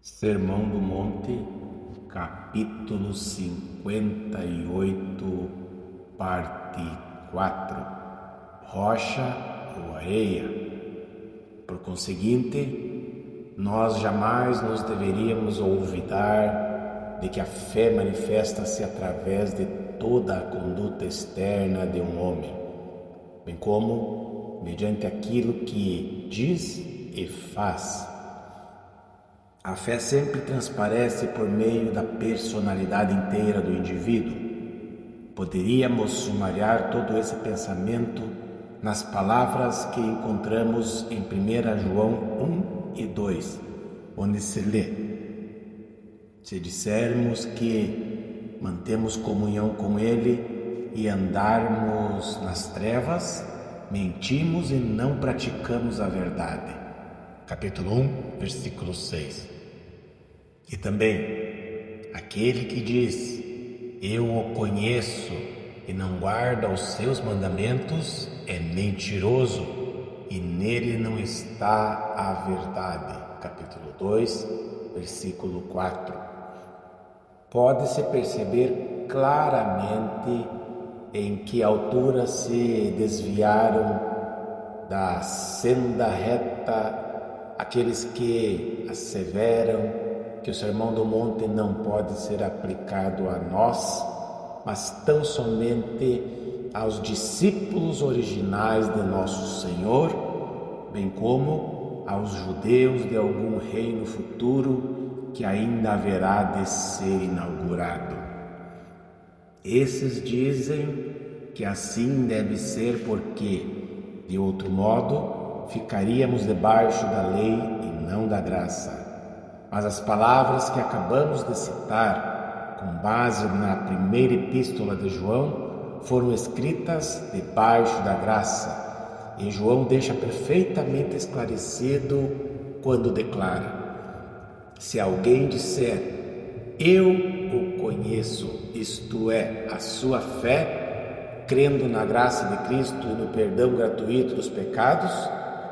Sermão do Monte, capítulo 58, parte 4. Rocha ou areia. Por conseguinte, nós jamais nos deveríamos olvidar de que a fé manifesta-se através de toda a conduta externa de um homem, bem como mediante aquilo que diz e faz. A fé sempre transparece por meio da personalidade inteira do indivíduo. Poderíamos sumariar todo esse pensamento nas palavras que encontramos em 1 João 1 e 2, onde se lê: se dissermos que mantemos comunhão com Ele e andarmos nas trevas, mentimos e não praticamos a verdade. Capítulo 1, versículo 6. E também, aquele que diz, eu o conheço, e não guarda os seus mandamentos, é mentiroso, e nele não está a verdade. Capítulo 2, versículo 4. Pode-se perceber claramente em que altura se desviaram da senda reta aqueles que asseveram que o Sermão do Monte não pode ser aplicado a nós, mas tão somente aos discípulos originais de nosso Senhor, bem como aos judeus de algum reino futuro que ainda haverá de ser inaugurado. Esses dizem que assim deve ser porque, de outro modo, ficaríamos debaixo da lei e não da graça. Mas as palavras que acabamos de citar, com base na primeira epístola de João, foram escritas debaixo da graça. E João deixa perfeitamente esclarecido quando declara: se alguém disser, eu o conheço, isto é, a sua fé, crendo na graça de Cristo e no perdão gratuito dos pecados,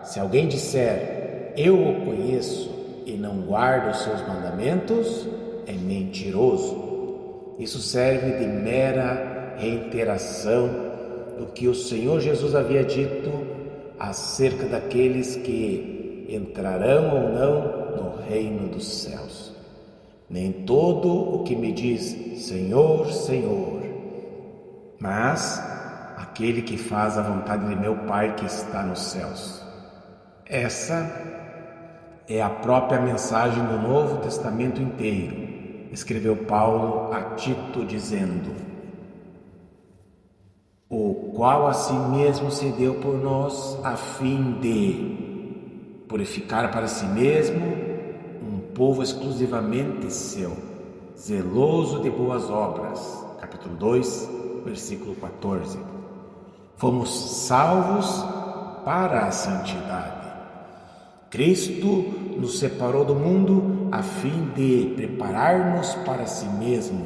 se alguém disser, eu o conheço, e não guarda os seus mandamentos, é mentiroso. Isso serve de mera reiteração do que o Senhor Jesus havia dito acerca daqueles que entrarão ou não no reino dos céus. Nem todo o que me diz Senhor, Senhor, mas aquele que faz a vontade de meu Pai que está nos céus. Essa é a própria mensagem do Novo Testamento inteiro. Escreveu Paulo a Tito dizendo: o qual a si mesmo se deu por nós a fim de purificar para si mesmo um povo exclusivamente seu, zeloso de boas obras. Capítulo 2, versículo 14. Fomos salvos para a santidade. Cristo nos separou do mundo a fim de preparar-nos para si mesmo,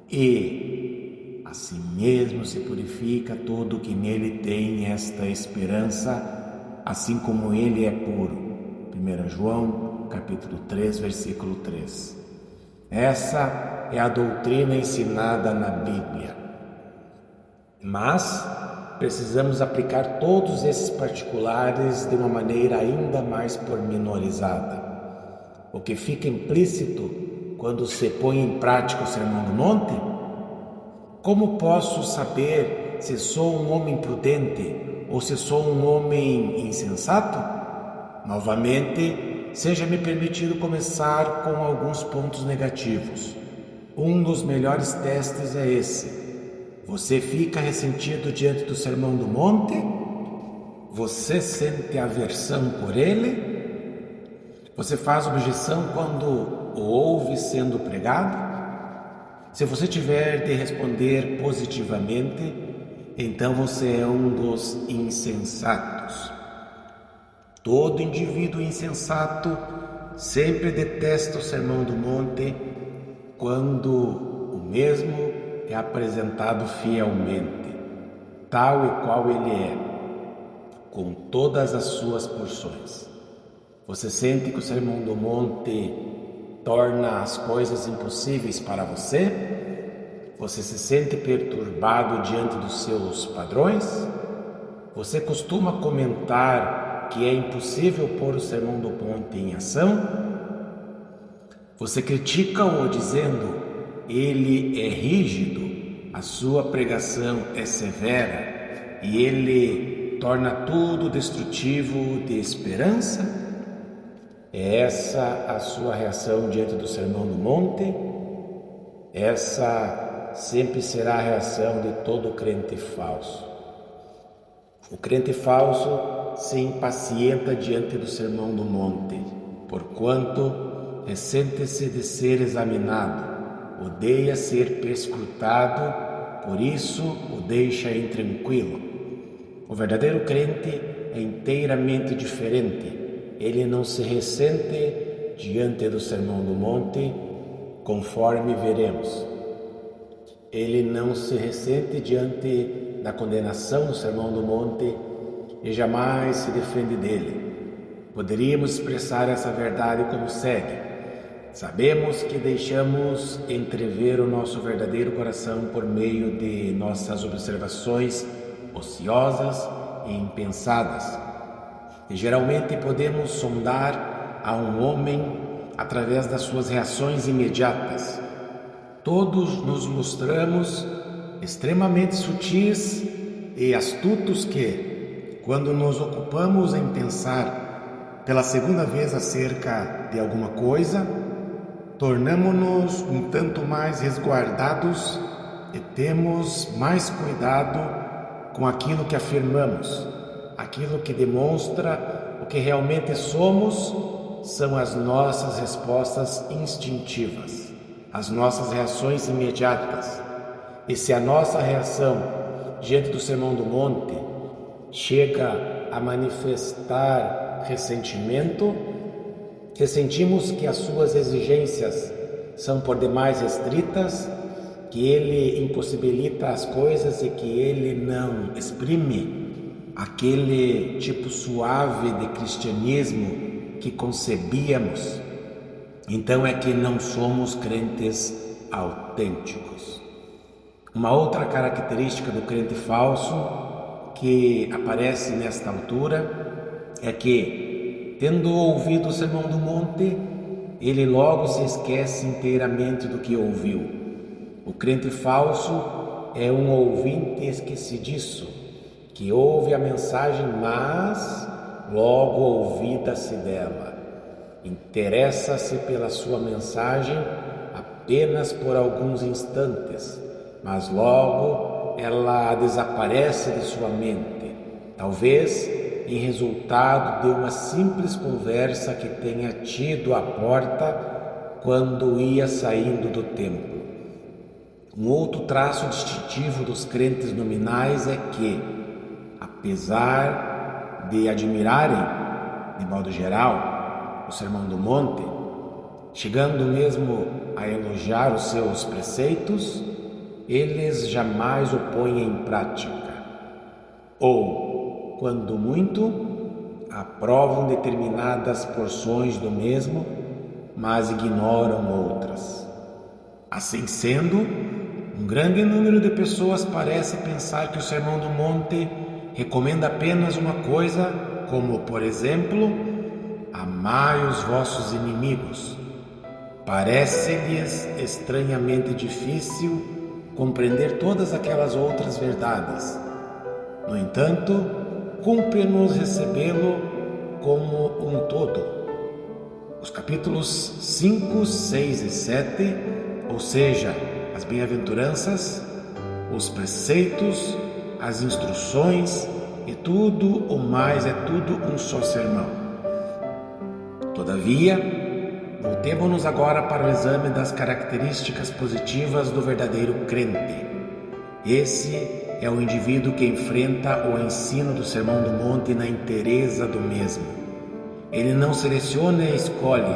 e a si mesmo se purifica todo que nele tem esta esperança, assim como ele é puro. 1 João, capítulo 3, versículo 3. Essa é a doutrina ensinada na Bíblia. Mas precisamos aplicar todos esses particulares de uma maneira ainda mais pormenorizada. O que fica implícito quando se põe em prática o Sermão do Monte? Como posso saber se sou um homem prudente ou se sou um homem insensato? Novamente, seja-me permitido começar com alguns pontos negativos. Um dos melhores testes é esse. Você fica ressentido diante do Sermão do Monte? Você sente aversão por ele? Você faz objeção quando o ouve sendo pregado? Se você tiver de responder positivamente, então você é um dos insensatos. Todo indivíduo insensato sempre detesta o Sermão do Monte quando o mesmo é apresentado fielmente, tal e qual ele é, com todas as suas porções. Você sente que o Sermão do Monte torna as coisas impossíveis para você? Você se sente perturbado diante dos seus padrões? Você costuma comentar que é impossível pôr o Sermão do Monte em ação? Você critica-o dizendo: ele é rígido, a sua pregação é severa e ele torna tudo destrutivo de esperança? É essa a sua reação diante do Sermão do Monte? Essa sempre será a reação de todo crente falso. O crente falso se impacienta diante do Sermão do Monte, porquanto ressente-se de ser examinado, odeia ser perscrutado, por isso o deixa intranquilo. O verdadeiro crente é inteiramente diferente. Ele não se ressente diante do Sermão do Monte, conforme veremos. Ele não se ressente diante da condenação do Sermão do Monte e jamais se defende dele. Poderíamos expressar essa verdade como segue: sabemos que deixamos entrever o nosso verdadeiro coração por meio de nossas observações ociosas e impensadas. E geralmente podemos sondar a um homem através das suas reações imediatas. Todos nos mostramos extremamente sutis e astutos que, quando nos ocupamos em pensar pela segunda vez acerca de alguma coisa, tornamo-nos um tanto mais resguardados e temos mais cuidado com aquilo que afirmamos. Aquilo que demonstra o que realmente somos são as nossas respostas instintivas, as nossas reações imediatas. E se a nossa reação diante do Sermão do Monte chega a manifestar ressentimento, ressentimos que as suas exigências são por demais restritas, que ele impossibilita as coisas e que ele não exprime aquele tipo suave de cristianismo que concebíamos, então é que não somos crentes autênticos. Uma outra característica do crente falso que aparece nesta altura é que, tendo ouvido o Sermão do Monte, ele logo se esquece inteiramente do que ouviu. O crente falso é um ouvinte esquecidiço, que ouve a mensagem, mas logo olvida-se dela. Interessa-se pela sua mensagem apenas por alguns instantes, mas logo ela desaparece de sua mente, talvez em resultado de uma simples conversa que tenha tido à porta quando ia saindo do templo. Um outro traço distintivo dos crentes nominais é que, apesar de admirarem, de modo geral, o Sermão do Monte, chegando mesmo a elogiar os seus preceitos, eles jamais o põem em prática. Ou, quando muito, aprovam determinadas porções do mesmo, mas ignoram outras. Assim sendo, um grande número de pessoas parece pensar que o Sermão do Monte recomenda apenas uma coisa, como, por exemplo, amai os vossos inimigos. Parece-lhes estranhamente difícil compreender todas aquelas outras verdades. No entanto, cumpre-nos recebê-lo como um todo. Os capítulos 5, 6 e 7, ou seja, as bem-aventuranças, os preceitos, as instruções e tudo o mais é tudo um só sermão. Todavia, voltemo-nos agora para o exame das características positivas do verdadeiro crente. Esse é o indivíduo que enfrenta o ensino do Sermão do Monte na inteireza do mesmo. Ele não seleciona e escolhe,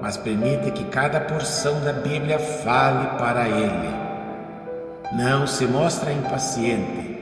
mas permite que cada porção da Bíblia fale para ele. Não se mostra impaciente,